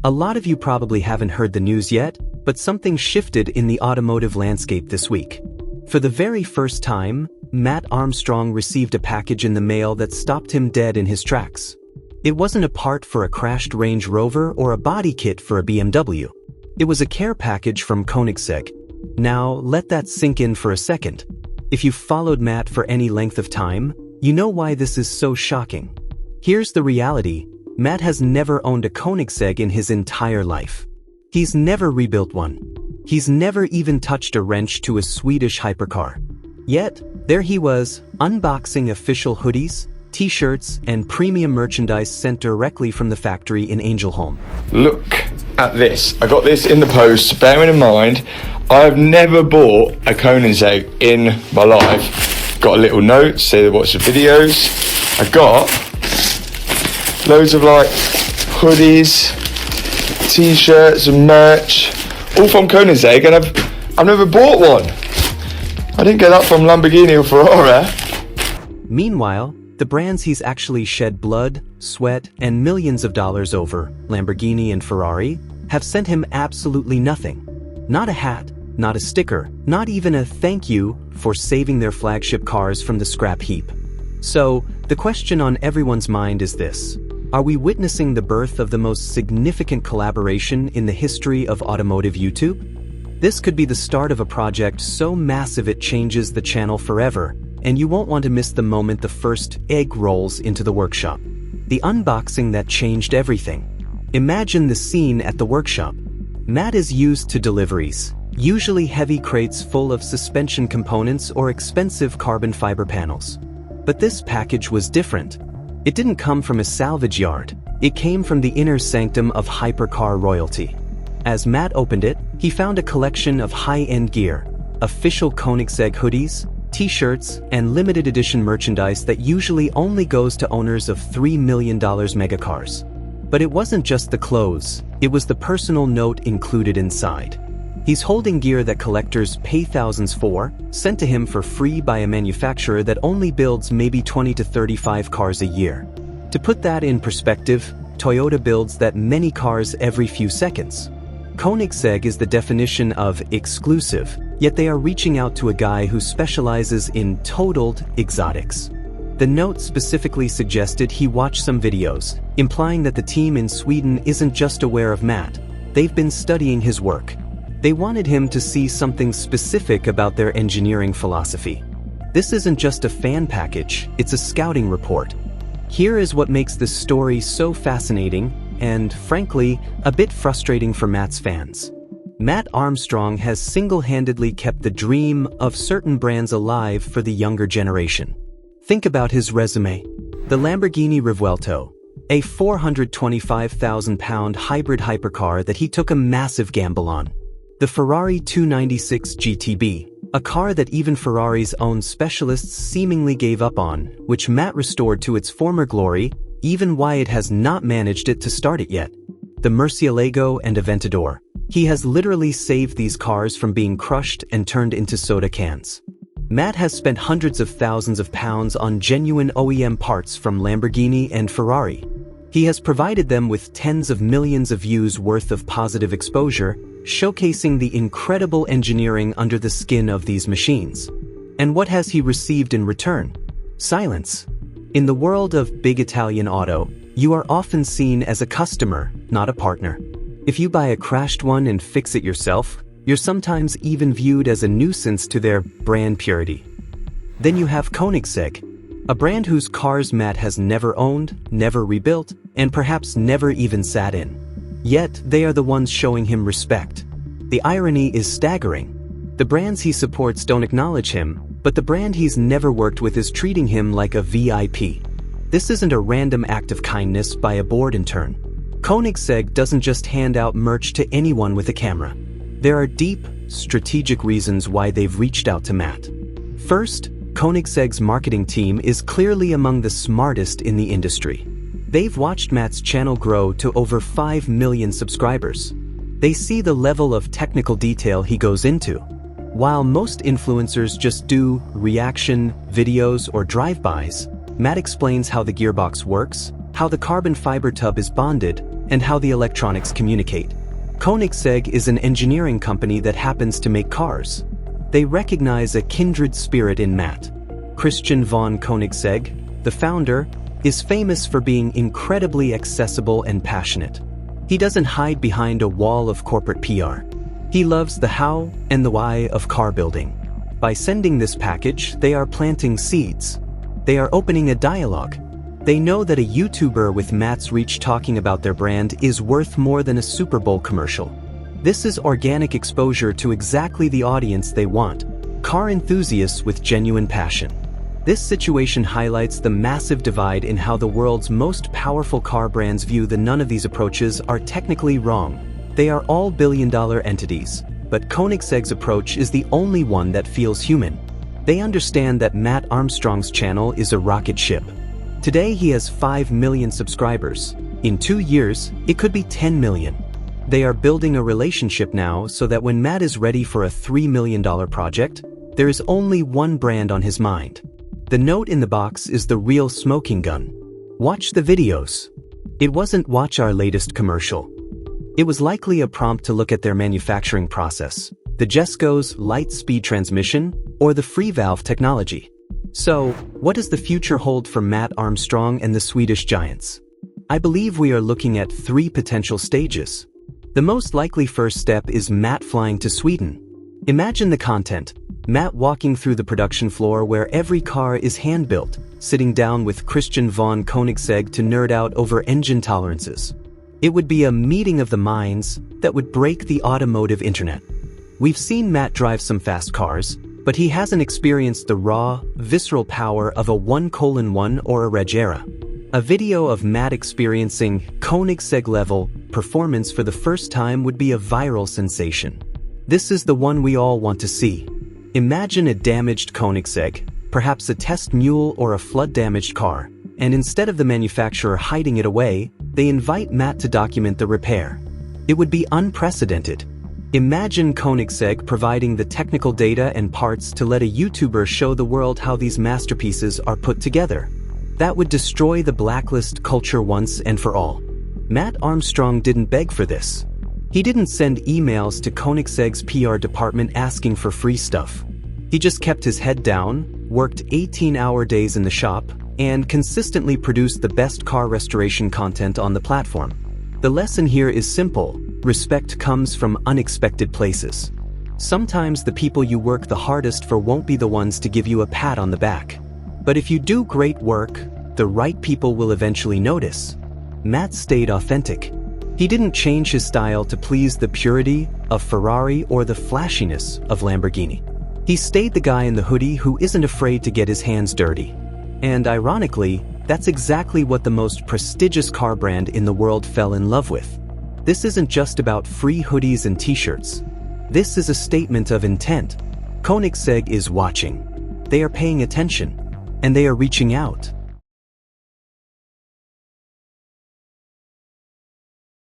A lot of you probably haven't heard the news yet, but something shifted in the automotive landscape this week. For the very first time, Matt Armstrong received a package in the mail that stopped him dead in his tracks. It wasn't a part for a crashed Range Rover or a body kit for a BMW. It was a care package from Koenigsegg. Now, let that sink in for a second. If you've followed Matt for any length of time, you know why this is so shocking. Here's the reality. Matt has never owned a Koenigsegg in his entire life. He's never rebuilt one. He's never even touched a wrench to a Swedish hypercar. Yet, there he was, unboxing official hoodies, t-shirts, and premium merchandise sent directly from the factory in Ängelholm. Look at this. I got this in the post. Bearing in mind, I've never bought a Koenigsegg in my life. Got a little note, say to watch the videos. I got loads of like hoodies, t-shirts and merch, all from Koenigsegg, and I've never bought one. I didn't get that from Lamborghini or Ferrari. Meanwhile, the brands he's actually shed blood, sweat, and millions of dollars over, Lamborghini and Ferrari, have sent him absolutely nothing. Not a hat, not a sticker, not even a thank you for saving their flagship cars from the scrap heap. So, the question on everyone's mind is this. Are we witnessing the birth of the most significant collaboration in the history of automotive YouTube? This could be the start of a project so massive it changes the channel forever, and you won't want to miss the moment the first egg rolls into the workshop. The unboxing that changed everything. Imagine the scene at the workshop. Matt is used to deliveries, usually heavy crates full of suspension components or expensive carbon fiber panels. But this package was different. It didn't come from a salvage yard. It came from the inner sanctum of hypercar royalty. As Matt opened it, he found a collection of high-end gear, official Koenigsegg hoodies, t-shirts, and limited edition merchandise that usually only goes to owners of $3 million megacars. But it wasn't just the clothes, it was the personal note included inside. He's holding gear that collectors pay thousands for, sent to him for free by a manufacturer that only builds maybe 20 to 35 cars a year. To put that in perspective, Toyota builds that many cars every few seconds. Koenigsegg is the definition of exclusive, yet they are reaching out to a guy who specializes in totaled exotics. The note specifically suggested he watch some videos, implying that the team in Sweden isn't just aware of Matt. They've been studying his work. They wanted him to see something specific about their engineering philosophy. This isn't just a fan package, it's a scouting report. Here is what makes this story so fascinating and, frankly, a bit frustrating for Matt's fans. Matt Armstrong has single-handedly kept the dream of certain brands alive for the younger generation. Think about his resume. The Lamborghini Revuelto, a 425,000-pound hybrid hypercar that he took a massive gamble on. The Ferrari 296 GTB, a car that even Ferrari's own specialists seemingly gave up on, which Matt restored to its former glory, even why it has not managed it to start it yet. The Murcielago and Aventador. He has literally saved these cars from being crushed and turned into soda cans. Matt has spent hundreds of thousands of pounds on genuine OEM parts from Lamborghini and Ferrari. He has provided them with tens of millions of views worth of positive exposure, showcasing the incredible engineering under the skin of these machines. And what has he received in return? Silence. In the world of big Italian auto, you are often seen as a customer, not a partner. If you buy a crashed one and fix it yourself, you're sometimes even viewed as a nuisance to their brand purity. Then you have Koenigsegg, a brand whose cars Matt has never owned, never rebuilt, and perhaps never even sat in. Yet, they are the ones showing him respect. The irony is staggering. The brands he supports don't acknowledge him, but the brand he's never worked with is treating him like a VIP. This isn't a random act of kindness by a board intern. Koenigsegg doesn't just hand out merch to anyone with a camera. There are deep, strategic reasons why they've reached out to Matt. First, Koenigsegg's marketing team is clearly among the smartest in the industry. They've watched Matt's channel grow to over 5 million subscribers. They see the level of technical detail he goes into. While most influencers just do reaction videos or drive-bys, Matt explains how the gearbox works, how the carbon fiber tub is bonded, and how the electronics communicate. Koenigsegg is an engineering company that happens to make cars. They recognize a kindred spirit in Matt. Christian von Koenigsegg, the founder, is famous for being incredibly accessible and passionate. He doesn't hide behind a wall of corporate PR. He loves the how and the why of car building. By sending this package, they are planting seeds. They are opening a dialogue. They know that a YouTuber with Matt's reach talking about their brand is worth more than a Super Bowl commercial. This is organic exposure to exactly the audience they want, car enthusiasts with genuine passion. This situation highlights the massive divide in how the world's most powerful car brands view that none of these approaches are technically wrong. They are all billion-dollar entities, but Koenigsegg's approach is the only one that feels human. They understand that Matt Armstrong's channel is a rocket ship. Today he has 5 million subscribers. In 2 years, it could be 10 million. They are building a relationship now so that when Matt is ready for a $3 million project, there is only one brand on his mind. The note in the box is the real smoking gun. Watch the videos. It wasn't watch our latest commercial. It was likely a prompt to look at their manufacturing process, the Jesco's light-speed transmission, or the free valve technology. So, what does the future hold for Matt Armstrong and the Swedish giants? I believe we are looking at 3 potential stages. The most likely first step is Matt flying to Sweden. Imagine the content. Matt walking through the production floor where every car is hand-built, sitting down with Christian von Koenigsegg to nerd out over engine tolerances. It would be a meeting of the minds that would break the automotive internet. We've seen Matt drive some fast cars, but he hasn't experienced the raw, visceral power of a 1:1 or a Regera. A video of Matt experiencing Koenigsegg-level performance for the first time would be a viral sensation. This is the one we all want to see. Imagine a damaged Koenigsegg, perhaps a test mule or a flood-damaged car, and instead of the manufacturer hiding it away, they invite Matt to document the repair. It would be unprecedented. Imagine Koenigsegg providing the technical data and parts to let a YouTuber show the world how these masterpieces are put together. That would destroy the blacklist culture once and for all. Matt Armstrong didn't beg for this. He didn't send emails to Koenigsegg's PR department asking for free stuff. He just kept his head down, worked 18-hour days in the shop, and consistently produced the best car restoration content on the platform. The lesson here is simple. Respect comes from unexpected places. Sometimes the people you work the hardest for won't be the ones to give you a pat on the back. But if you do great work, the right people will eventually notice. Matt stayed authentic. He didn't change his style to please the purity of Ferrari or the flashiness of Lamborghini. He stayed the guy in the hoodie who isn't afraid to get his hands dirty. And ironically, that's exactly what the most prestigious car brand in the world fell in love with. This isn't just about free hoodies and t-shirts. This is a statement of intent. Koenigsegg is watching. They are paying attention. And they are reaching out.